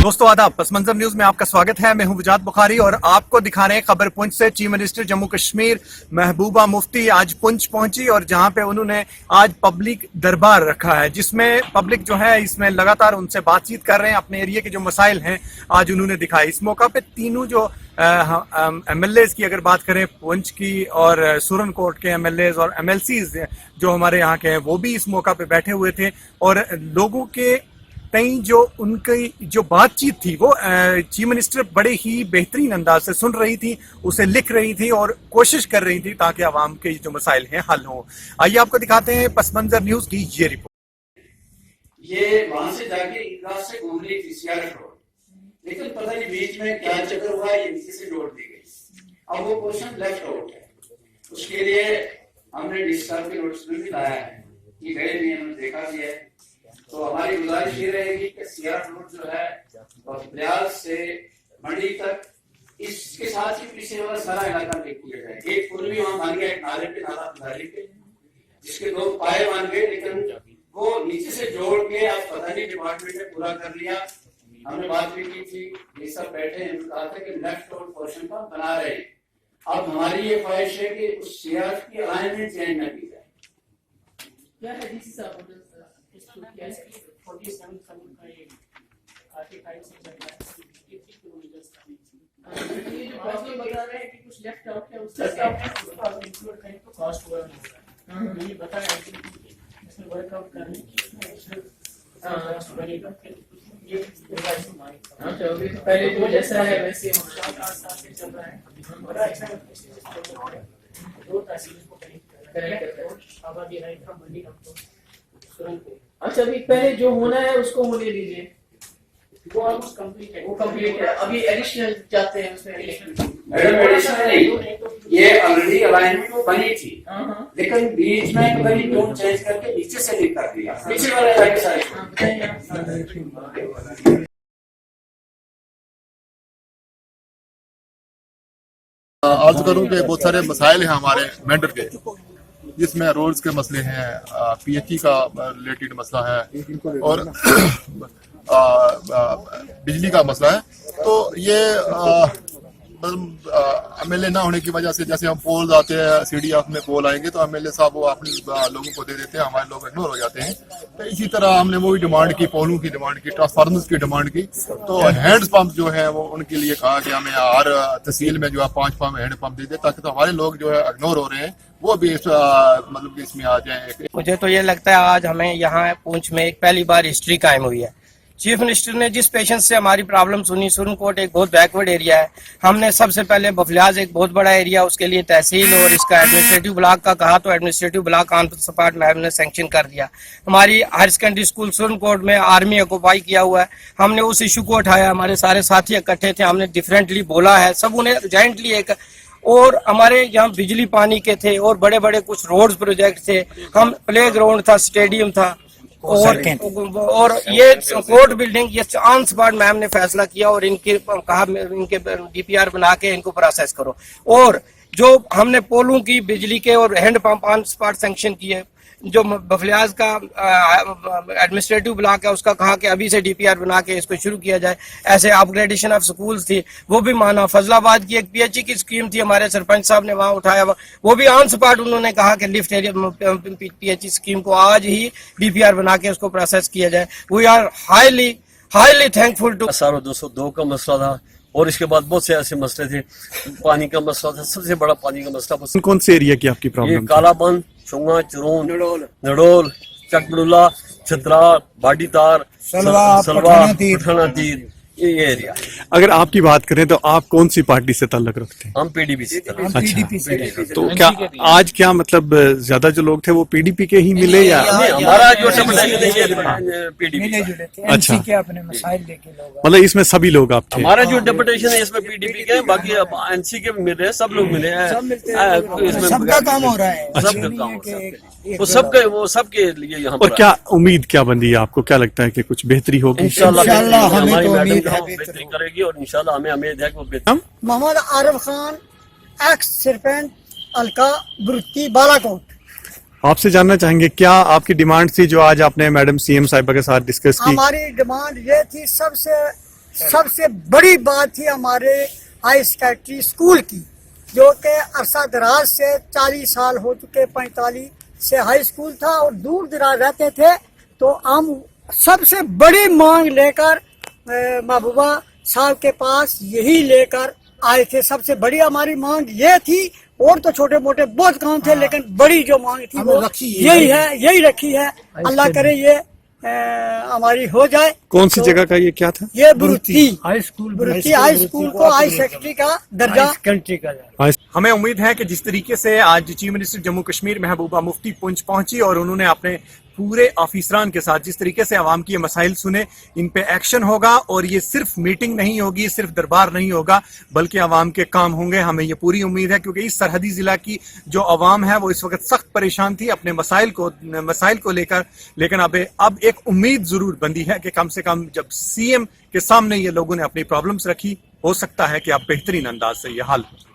दोस्तों आदाब, पस मंजर न्यूज में आपका स्वागत है। मैं हूं विजात बुखारी और आपको दिखा रहे हैं खबर पुंछ से। चीफ मिनिस्टर जम्मू कश्मीर महबूबा मुफ्ती आज पुंछ पहुंची और जहां पे उन्होंने आज पब्लिक दरबार रखा है, जिसमें पब्लिक जो है इसमें लगातार उनसे बातचीत कर रहे हैं। अपने एरिया के जो मसाइल हैं आज उन्होंने दिखाए। इस मौका पे तीनों जो MLAs की अगर बात करें, पुंछ की और सुरनकोट के MLAs और MLCs जो हमारे यहाँ के हैं, वो भी इस मौका पे बैठे हुए थे और लोगों के कई जो उनकी जो बातचीत थी वो चीफ मिनिस्टर बड़े ही बेहतरीन अंदाज से सुन रही थी, उसे लिख रही थी और कोशिश कर रही थी ताकि आवाम के जो मसाइल हैं हल हो। आइए आपको दिखाते हैं पस मंजर न्यूज की ये रिपोर्ट। ये वहां से जाके ईदगाह से घूम रही थी सियारत रोड, लेकिन पता नहीं बीच में क्या चक्कर हुआ, ये नीचे से जोड़ दी गई। अब वो पोर्शन लेफ्ट आउट है, उसके लिए हमने डीसी साहब के नोटिस में भी लाया है कि गए नहीं, हमने देखा भी है। तो हमारी गुजारिश ये रहेगी कि सियारत रोड जो है बफ्लियाज से मंडी तक, इसके साथ ही पीछे वाला सारा इलाका देख लिया जाए। एक पुल भी वहां बन गया, एक नाले पे नाला नाले पे, जिसके 2 पाए बन गए, लेकिन वो नीचे से जोड़ के अब पता नहीं डिपार्टमेंट ने पूरा कर लिया। हमने बात भी की थी, ये सब बैठे हैं, कहा था कि लेफ्ट रोड पोर्शन का बना रहे। अब हमारी ये ख्वाहिश है कि उस सियारत की अलाइनमेंट चेंज न की जाए। पहले जो जैसा है वैसे चल रहा है। अच्छा, अभी पहले जो होना है उसको होने दीजिए, वो ऑलमोस्ट कंप्लीट है, वो कंप्लीट है। अभी एडिशनल जाते हैं उसमें। मैडम एडिशनल नहीं, ये ऑलरेडी अलाइनमेंट वो बनी थी, लेकिन बीच में कभी टोन चेंज करके नीचे से नहीं कर दिया, पीछे वाले इलाके साइड। अर्ज करूं कि बहुत सारे मसाइल हैं हमारे मेंढर के, जिसमें रोड्स के मसले हैं, PHE का रिलेटेड मसला है और बिजली का मसला है। तो ये MLA ना होने की वजह से, जैसे हम पोल आते हैं, CDF में पोल आएंगे तो MLA साहब वो अपने लोगों को दे देते हैं, हमारे लोग इग्नोर हो जाते हैं। तो इसी तरह हमने वो भी डिमांड की, पोलों की डिमांड की, ट्रांसफार्मर्स की डिमांड की। तो हैंड पंप जो है वो उनके लिए कहा कि हमें हर तहसील में जो है 5 पंप हैंड पंप दे दे, ताकि तो हमारे लोग जो है इग्नोर हो रहे हैं वो भी मतलब इसमें आ जाए। मुझे तो ये लगता है आज हमें यहाँ पुंछ में एक पहली बार हिस्ट्री कायम हुई है। चीफ मिनिस्टर ने जिस पेशेंस से हमारी प्रॉब्लम सुनी, सुरनकोट एक बहुत बैकवर्ड एरिया है, हमने सबसे पहले बफ्लियाज एक बहुत बड़ा एरिया, उसके लिए तहसील और इसका एडमिनिस्ट्रेटिव ब्लॉक का कहा तो administrative block on the spot ma'am ने सैंक्शन कर दिया। हमारी हायर सेकेंडरी स्कूल सुरनकोट में आर्मी ऑक्यूपाई किया हुआ है, हमने उस इशू को उठाया, हमारे सारे साथी इकट्ठे थे, हमने डिफरेंटली बोला है, सब उन्हें जॉइंटली एक, और हमारे यहाँ बिजली पानी के थे और बड़े बड़े कुछ रोड्स प्रोजेक्ट थे, हम प्ले ग्राउंड था, स्टेडियम था और ये कोर्ट बिल्डिंग, ये ऑन स्पॉट मैम ने फैसला किया और इनके कहा इनके DPR बना के इनको प्रोसेस करो। और जो हमने पोलों की, बिजली के और hand pump on spot sanction किए। जो बफ्लियाज का एडमिनिस्ट्रेटिव ब्लॉक है उसका कहा कि अभी से DPR बना के इसको शुरू किया जाए। ऐसे अपग्रेडेशन ऑफ स्कूल्स थी वो भी माना। फजलाबाद की एक PHE की स्कीम थी, हमारे सरपंच साहब ने वहां उठाया, वो भी ऑन स्पॉट उन्होंने कहा कि लिफ्ट एरिया PHE स्कीम को आज ही DPR बना के उसको प्रोसेस किया जाए। We are highly thankful to. 202 का मसला था और इसके बाद बहुत से ऐसे मसले थे। पानी का मसला था, सबसे बड़ा पानी का मसला। कौन से एरिया की आपकी प्रॉब्लम? कालाबंद, चुंगा, चुरून, नडोल, चकबड़ुल्ला, छतरा, बाडी तार, सलवा, पठाना तीर, ये एरिया। अगर आपकी बात करें तो आप कौन सी पार्टी से ताल्लुक रखते हैं? हम PDP से। अच्छा, तो क्या आज क्या मतलब ज्यादा जो लोग थे वो PDP के ही मिले या हमारा जो PDP? अच्छा, अपने मसाइल लेके लोग, मतलब इसमें सभी लोग आप थे? हमारा जो डेपुटेशन है इसमें PDP के, बाकी NC के मिल रहे हैं, सब लोग मिले हैं, सबका काम हो रहा है, सबका काम हो रहा है, वो सबके लिए यहाँ। और क्या उम्मीद क्या बंदी है आपको? क्या लगता है कि कुछ बेहतरी होगी? इंशाल्लाह हमारी मैडम बेहतरी करेगी और इंशाल्लाह हमें उम्मीद है कि वो बेहतर। मोहम्मद आरिफ खान, एक्स सरपंच अलका बुरुत्ती, बालाकोट। आपसे जानना चाहेंगे क्या आपकी डिमांड थी जो आज आपने मैडम CM साहिबा के साथ डिस्कस की? हमारी डिमांड ये थी, सबसे سب سے بڑی بات تھی ہمارے ہائی سیکنڈری اسکول کی، جو کہ عرصہ دراز سے 40 سال ہو چکے، 45 سے ہائی اسکول تھا اور دور دراز رہتے تھے، تو ہم سب سے بڑی مانگ لے کر محبوبہ صاحب کے پاس یہی لے کر آئے تھے. سب سے بڑی ہماری مانگ یہ تھی، اور تو چھوٹے موٹے بہت کام تھے، لیکن بڑی جو مانگ تھی وہ یہی ہے، یہی رکھی ہے. اللہ کرے یہ ہماری ہو جائے. کون سی جگہ کا یہ کیا تھا؟ یہ بروتی ہائی اسکول کو ہائی سیکنڈری کا درجہ. ہمیں امید ہے کہ جس طریقے سے آج چیف منسٹر جموں کشمیر محبوبہ مفتی پونچھ پہنچی اور انہوں نے اپنے پورے آفیسران کے ساتھ جس طریقے سے عوام کی یہ مسائل سنے، ان پہ ایکشن ہوگا، اور یہ صرف میٹنگ نہیں ہوگی، صرف دربار نہیں ہوگا، بلکہ عوام کے کام ہوں گے. ہمیں یہ پوری امید ہے، کیونکہ اس سرحدی ضلع کی جو عوام ہے وہ اس وقت سخت پریشان تھی اپنے مسائل کو لے کر، لیکن اب ایک امید ضرور بندی ہے کہ کم سے کم جب سی ایم کے سامنے یہ لوگوں نے اپنی پرابلمز رکھی، ہو سکتا ہے کہ اب بہترین انداز سے یہ حل ہو.